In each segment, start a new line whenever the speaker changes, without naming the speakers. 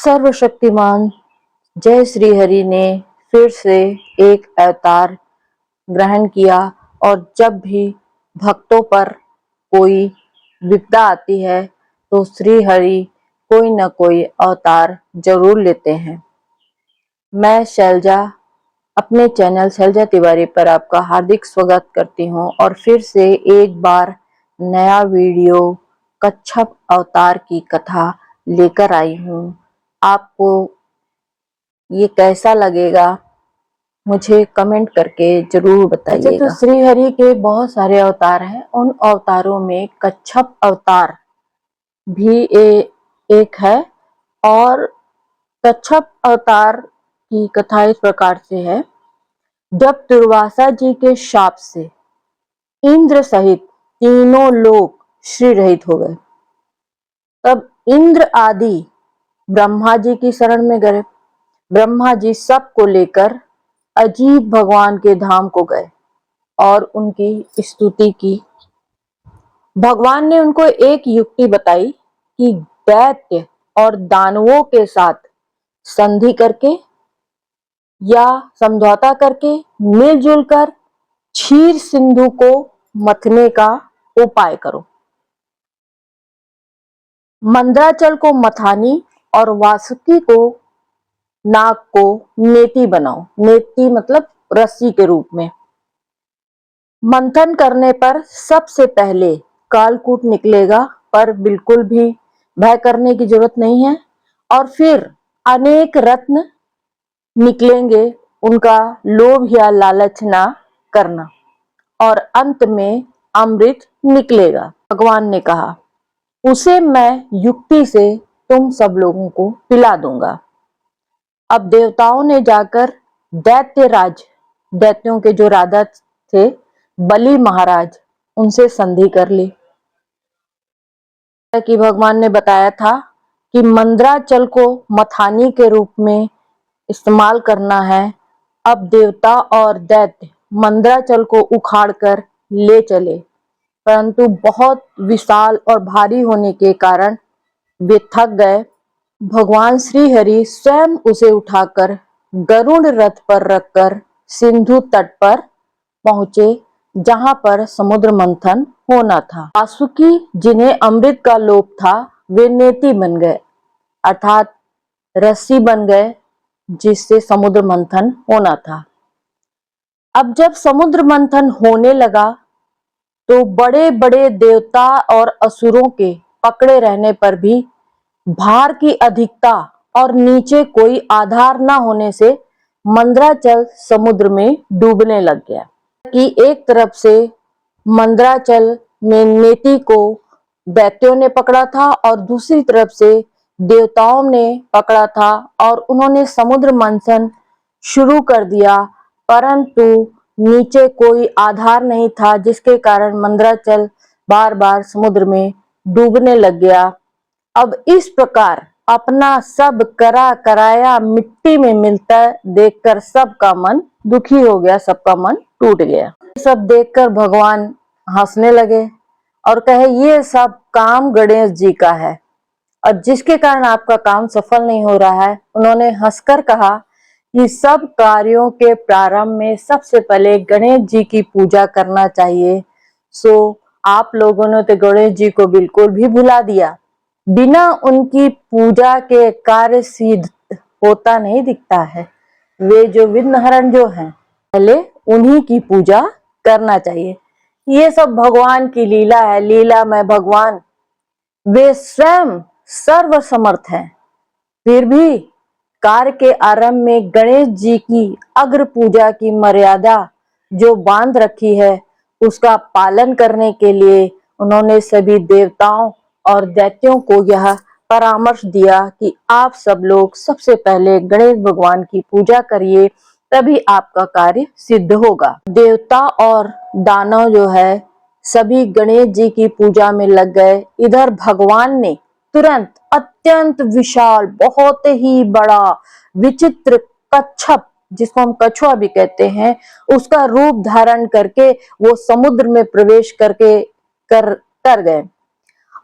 सर्वशक्तिमान जय श्री हरि ने फिर से एक अवतार ग्रहण किया और जब भी भक्तों पर कोई विपदा आती है तो श्री हरि कोई न कोई अवतार जरूर लेते हैं। मैं शैलजा अपने चैनल शैलजा तिवारी पर आपका हार्दिक स्वागत करती हूँ और फिर से एक बार नया वीडियो कच्छप अवतार की कथा लेकर आई हूँ। आपको ये कैसा लगेगा मुझे कमेंट करके जरूर बताइएगा। तो श्री हरि के बहुत सारे अवतार हैं, उन अवतारों में कच्छप अवतार भी एक है और कच्छप अवतार की कथा इस प्रकार से है। जब दुर्वासा जी के शाप से इंद्र सहित तीनों लोग श्री रहित हो गए, तब इंद्र आदि ब्रह्मा जी की शरण में गए। ब्रह्मा जी सबको लेकर अजीब भगवान के धाम को गए और उनकी स्तुति की। भगवान ने उनको एक युक्ति बताई कि दैत्य और दानवों के साथ संधि करके या समझौता करके मिलजुल कर क्षीर सिंधु को मथने का उपाय करो। मंदराचल को मथानी और वासुकी को नाग को नेति बनाओ। नेति मतलब रस्सी के रूप में। मंथन करने पर सबसे पहले कालकूट निकलेगा, पर बिल्कुल भी भय करने की जरूरत नहीं है। और फिर अनेक रत्न निकलेंगे, उनका लोभ या लालच ना करना। और अंत में अमृत निकलेगा। भगवान ने कहा, उसे मैं युक्ति से तुम सब लोगों को पिला दूंगा। अब देवताओं ने जाकर दैत्यराज, दैत्यों के जो राजा थे बलि महाराज, उनसे संधि कर ली। कि भगवान ने बताया था कि मंदराचल को मथानी के रूप में इस्तेमाल करना है। अब देवता और दैत्य मंदराचल को उखाड़कर ले चले, परंतु बहुत विशाल और भारी होने के कारण वे थक गए। भगवान श्री हरि स्वयं उसे उठाकर गरुड़ रथ पर रखकर सिंधु तट पर पहुंचे, जहां पर समुद्र मंथन होना था। वासुकी जिन्हें अमृत का लोभ था, वे नेति बन गए, अर्थात रस्सी बन गए जिससे समुद्र मंथन होना था। अब जब समुद्र मंथन होने लगा तो बड़े बड़े देवता और असुरों के पकड़े रहने पर भी भार की अधिकता और नीचे कोई आधार न होने से मंदराचल समुद्र में डूबने लग गया। कि एक तरफ से मंदराचल में नेति को दैत्यों ने पकड़ा था और दूसरी तरफ से देवताओं ने पकड़ा था और उन्होंने समुद्र मंथन शुरू कर दिया, परंतु नीचे कोई आधार नहीं था, जिसके कारण मंदराचल बार बार समुद्र में डूबने लग गया। अब इस प्रकार अपना सब करा कराया मिट्टी में मिलता देखकर सबका मन दुखी हो गया, सबका मन टूट गया। सब देखकर भगवान हंसने लगे और कहे, ये सब काम गणेश जी का है और जिसके कारण आपका काम सफल नहीं हो रहा है। उन्होंने हंसकर कहा कि सब कार्यों के प्रारंभ में सबसे पहले गणेश जी की पूजा करना चाहिए। सो आप लोगों ने तो गणेश जी को बिल्कुल भी भुला दिया। बिना उनकी पूजा के कार्य सिद्ध होता नहीं दिखता है। वे जो विघ्नहरण जो हैं, पहले उन्हीं की पूजा करना चाहिए। ये सब भगवान की लीला है, लीला में भगवान वे स्वयं सर्व समर्थ हैं। फिर भी कार्य के आरंभ में गणेश जी की अग्र पूजा की मर्यादा जो बांध रखी है, उसका पालन करने के लिए उन्होंने सभी देवताओं और दैत्यों को यह परामर्श दिया कि आप सब लोग सबसे पहले गणेश भगवान की पूजा करिए, तभी आपका कार्य सिद्ध होगा। देवता और दानव जो है सभी गणेश जी की पूजा में लग गए। इधर भगवान ने तुरंत अत्यंत विशाल, बहुत ही बड़ा विचित्र कच्छप, जिसको हम कछुआ भी कहते हैं, उसका रूप धारण करके वो समुद्र में प्रवेश करके कर गए।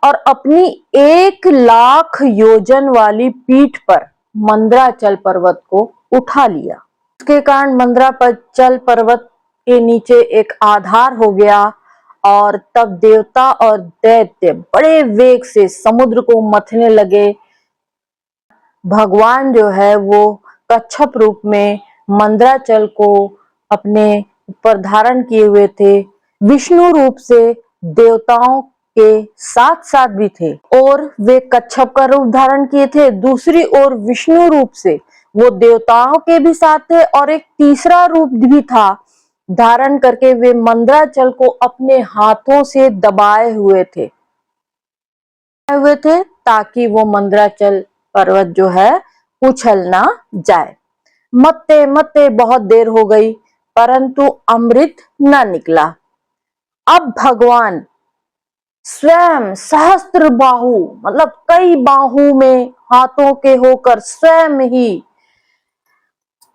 और अपनी 1,00,000 योजन वाली पीठ पर मंदराचल पर्वत को उठा लिया। इसके कारण मंदराचल पर्वत के नीचे एक आधार हो गया और तब देवता और दैत्य बड़े वेग से समुद्र को मथने लगे। भगवान जो है वो कच्छप रूप में मंदराचल को अपने ऊपर धारण किए हुए थे। विष्णु रूप से देवताओं के साथ साथ भी थे और वे कच्छप का रूप धारण किए थे। दूसरी ओर विष्णु रूप से वो देवताओं के भी साथ थे और एक तीसरा रूप भी था धारण करके वे मंदराचल को अपने हाथों से दबाए हुए थे ताकि वो मंदराचल पर्वत जो है उछल ना जाए। मत्ते मत्ते बहुत देर हो गई परंतु अमृत न निकला। अब भगवान स्वयं सहस्त्र बाहु मतलब कई बाहु में हाथों के होकर स्वयं ही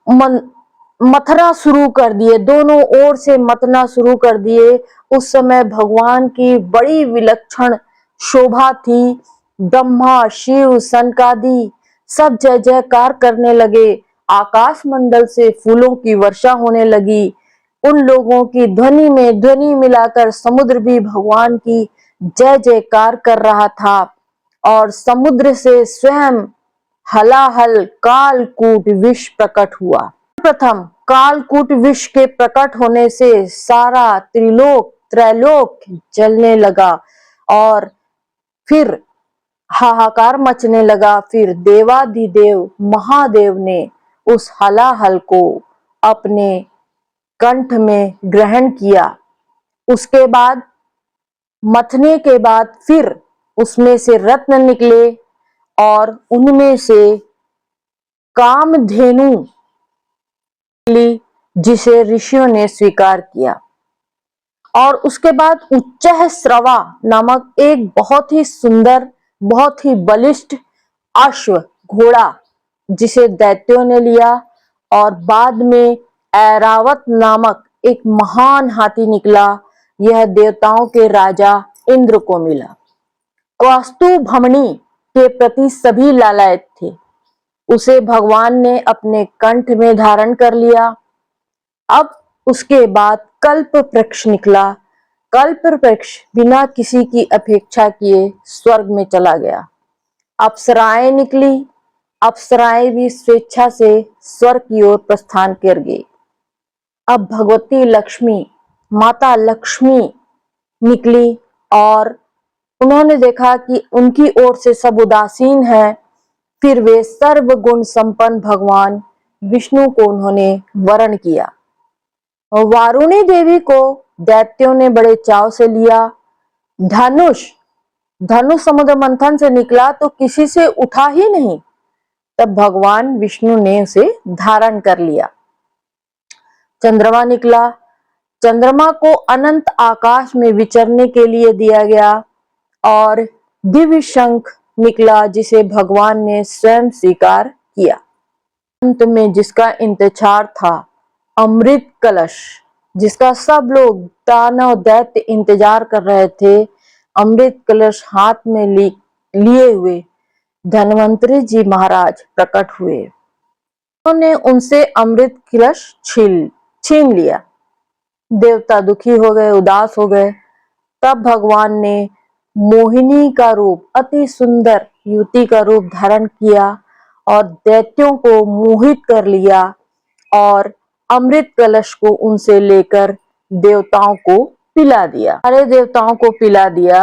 मथना शुरू कर दिए, दोनों ओर से मथना शुरू कर दिए। उस समय भगवान की बड़ी विलक्षण शोभा थी। ब्रह्मा शिव सनकादि सब जय जयकार करने लगे। आकाश मंडल से फूलों की वर्षा होने लगी। उन लोगों की ध्वनि में ध्वनि मिलाकर समुद्र भी भगवान की जय जयकार कर रहा था और समुद्र से स्वयं हलाहल कालकूट विष प्रकट हुआ। प्रथम कालकूट विष के प्रकट होने से सारा त्रैलोक जलने लगा और फिर हाहाकार मचने लगा। फिर देवाधिदेव महादेव ने उस हलाहल को अपने कंठ में ग्रहण किया। उसके बाद मथने के बाद फिर उसमें से रत्न निकले और उनमें से कामधेनु जिसे ऋषियों ने स्वीकार किया और उसके बाद उच्चैः स्रवा नामक एक बहुत ही सुंदर बहुत ही बलिष्ठ अश्व घोड़ा जिसे दैत्यों ने लिया और बाद में ऐरावत नामक एक महान हाथी निकला। यह देवताओं के राजा इंद्र को मिला। वास्तु भमनी के प्रति सभी लालायत थे। उसे भगवान ने अपने कंठ में धारण कर लिया। अब उसके बाद कल्प वृक्ष निकला। कल्प वृक्ष बिना किसी की अपेक्षा किए स्वर्ग में चला गया। अप्सराएं निकली। अप्सराएं भी स्वेच्छा से स्वर्ग की ओर प्रस्थान कर गई। अब भगवती लक्ष्मी माता लक्ष्मी निकली और उन्होंने देखा कि उनकी ओर से सब उदासीन है। फिर वे सर्वगुण संपन्न भगवान विष्णु को उन्होंने वरण किया। वारुणी देवी को दैत्यों ने बड़े चाव से लिया। धनुष समुद्र मंथन से निकला तो किसी से उठा ही नहीं। तब भगवान विष्णु ने उसे धारण कर लिया। चंद्रमा निकला। चंद्रमा को अनंत आकाश में विचरने के लिए दिया गया और दिव्य शंख निकला जिसे भगवान ने स्वयं स्वीकार किया। अंत में जिसका इंतजार था अमृत कलश जिसका सब लोग दानव दैत्य इंतजार कर रहे थे। अमृत कलश हाथ में लिए हुए धन्वंतरी जी महाराज प्रकट हुए। उन्होंने उनसे अमृत कलश छीन लिया। देवता दुखी हो गए, उदास हो गए। तब भगवान ने मोहिनी का रूप अति सुंदर युवती का रूप धारण किया और दैत्यों को मोहित कर लिया और अमृत कलश को उनसे लेकर देवताओं को पिला दिया। सारे देवताओं को पिला दिया।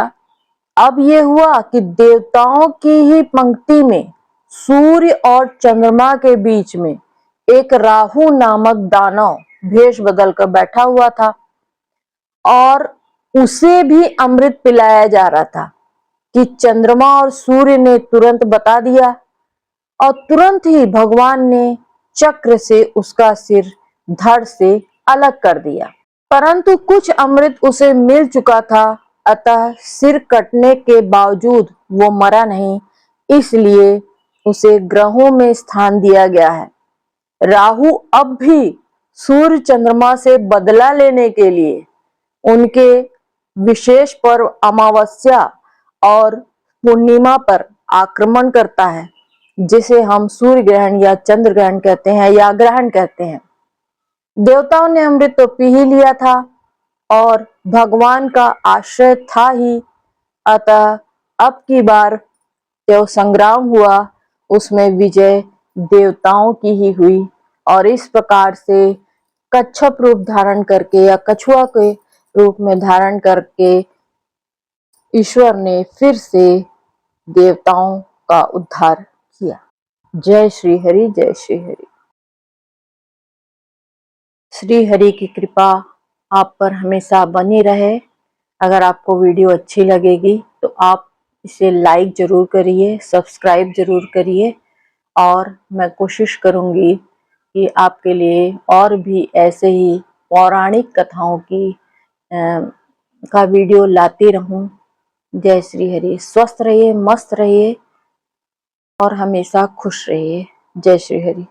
अब ये हुआ कि देवताओं की ही पंक्ति में सूर्य और चंद्रमा के बीच में एक राहु नामक दानव भेष बदलकर बैठा हुआ था और उसे भी अमृत पिलाया जा रहा था कि चंद्रमा और सूर्य ने तुरंत बता दिया और तुरंत ही भगवान ने चक्र से उसका सिर धड़ से अलग कर दिया। परंतु कुछ अमृत उसे मिल चुका था, अतः सिर कटने के बावजूद वो मरा नहीं, इसलिए उसे ग्रहों में स्थान दिया गया है। राहु अब भी सूर्य चंद्रमा से बदला लेने के लिए उनके विशेष पर्व अमावस्या और पूर्णिमा पर आक्रमण करता है, जिसे हम सूर्य ग्रहण या चंद्र ग्रहण कहते हैं या ग्रहण कहते हैं। देवताओं ने अमृत तो पी ही लिया था और भगवान का आश्रय था ही, अतः अब की बार जो संग्राम हुआ उसमें विजय देवताओं की ही हुई और इस प्रकार से कच्छप रूप धारण करके या कछुआ के रूप में धारण करके ईश्वर ने फिर से देवताओं का उद्धार किया। जय श्री हरि, जय श्री हरि। श्री हरि की कृपा आप पर हमेशा बनी रहे। अगर आपको वीडियो अच्छी लगेगी तो आप इसे लाइक जरूर करिए, सब्सक्राइब जरूर करिए और मैं कोशिश करूंगी कि आपके लिए और भी ऐसे ही पौराणिक कथाओं की का वीडियो लाती रहूं। जय श्री हरि। स्वस्थ रहिए, मस्त रहिए और हमेशा खुश रहिए। जय श्री हरि।